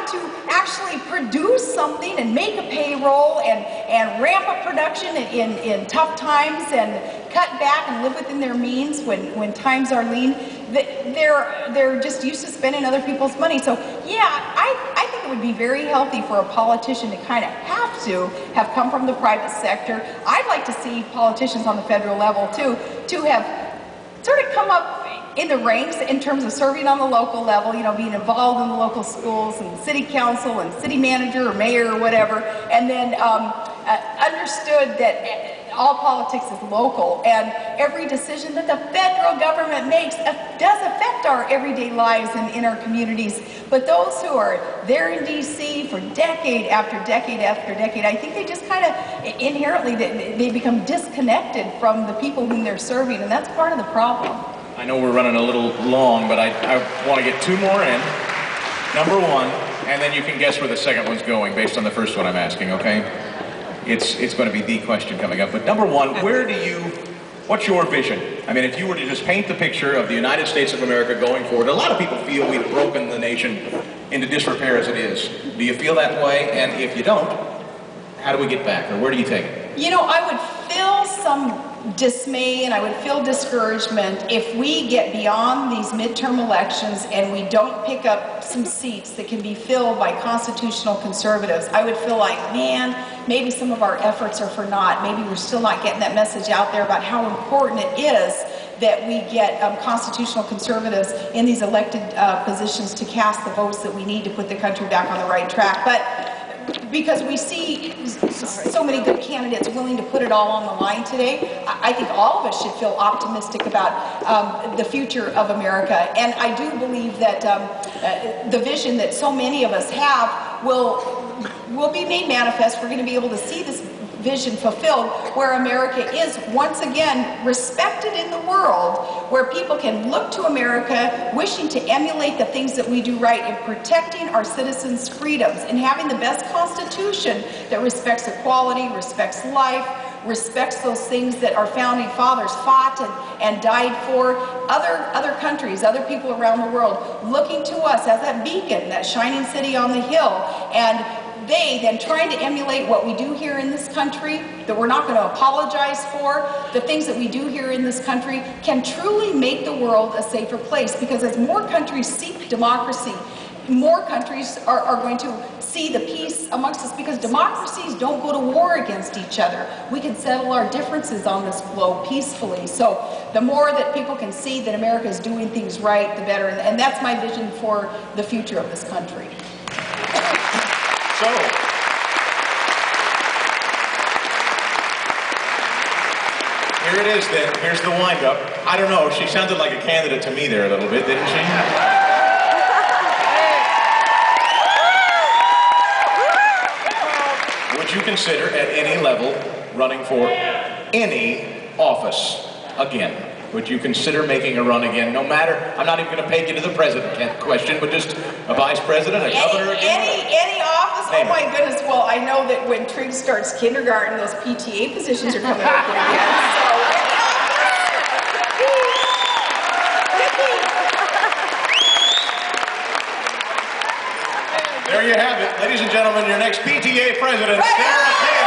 having to actually produce something and make a payroll and ramp up production in tough times and cut back and live within their means when times are lean, they're just used to spending other people's money. So yeah, I think it would be very healthy for a politician to kind of have come from the private sector. I'd like to see politicians on the federal level too to have sort of come up in the ranks in terms of serving on the local level, you know, being involved in the local schools and city council and city manager or mayor or whatever, and then understood that all politics is local, and every decision that the federal government makes does affect our everyday lives and in our communities. But those who are there in D.C. for decade after decade after decade, I think they just kind of inherently, they become disconnected from the people whom they're serving, and that's part of the problem. I know we're running a little long, but I want to get two more in. Number one, and then you can guess where the second one's going based on the first one I'm asking, okay? It's going to be the question coming up. But number one, what's your vision? I mean, if you were to just paint the picture of the United States of America going forward, a lot of people feel we've broken the nation into disrepair as it is. Do you feel that way? And if you don't, how do we get back, or where do you take it? You know, I would feel some dismay and I would feel discouragement if we get beyond these midterm elections and we don't pick up some seats that can be filled by constitutional conservatives. I would feel like, man, maybe some of our efforts are for naught. Maybe we're still not getting that message out there about how important it is that we get constitutional conservatives in these elected positions to cast the votes that we need to put the country back on the right track. But because we see so many good candidates willing to put it all on the line today, I think all of us should feel optimistic about the future of America. And I do believe that the vision that so many of us have will be made manifest. We're going to be able to see this vision fulfilled, where America is once again respected in the world, where people can look to America wishing to emulate the things that we do right in protecting our citizens' freedoms and having the best constitution that respects equality, respects life, respects those things that our founding fathers fought and died for. Other countries, other people around the world looking to us as that beacon, that shining city on the hill, and they then trying to emulate what we do here in this country, that we're not going to apologize for. The things that we do here in this country can truly make the world a safer place, because as more countries seek democracy, more countries are going to see the peace amongst us, because democracies don't go to war against each other. We can settle our differences on this globe peacefully. So the more that people can see that America is doing things right, the better. And that's my vision for the future of this country. So, here it is then. Here's the wind-up. I don't know, she sounded like a candidate to me there a little bit, didn't she? Would you consider at any level running for any office again? Would you consider making a run again, no matter, I'm not even going to peg you to the president question, but just a vice president, a governor again? Any office? Oh my goodness, well, I know that when Trigg starts kindergarten, those PTA positions are coming open again, so any office? There you have it. Ladies and gentlemen, your next PTA president, Sarah Palin.